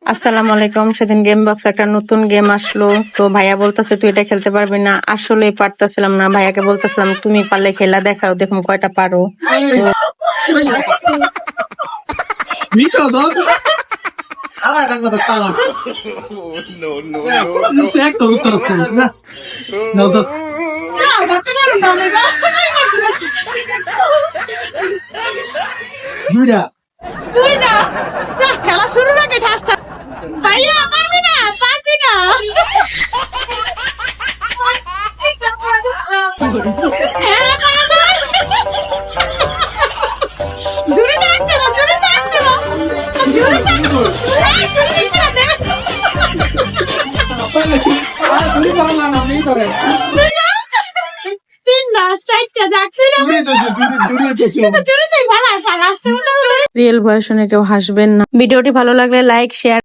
আসসালামু আলাইকুম। সেদিন গেম বক্স একটা নতুন গেম আসলো, তো ভাইয়া বলতেছে তুই এটা খেলতে পারবি না। আসলে পারতেছিলাম না, ভাইয়াকে বলতেছিলাম তুমি পারলে খেলা দেখাও, দেখুন কয়টা পারো। 미쳐서? 알아야 거 줬다가. 쎄거 못 들었어. 나, 넣었어. 유ля. তুই না না, খেলা শুরুর আগে ঠাসটা ভাইয়া পারবি না পারবি না। হ্যাঁ, পারো না। জুড়ে থাকতে হবে, জুড়ে থাকতে হবে, জুড়ে থাকতে হবে। এই, জুড়ে থাকতে হবে। 빨리. 아, 둘이 달라나, 미더래. তিন না চারটা যাক তুই না 둘이 대충. জুড়ে তুই ভালো ভালো আসছে। রিয়েল ভয়েস শুনে কেউ হাসবেন না। ভিডিওটি ভালো লাগলে লাইক, শেয়ার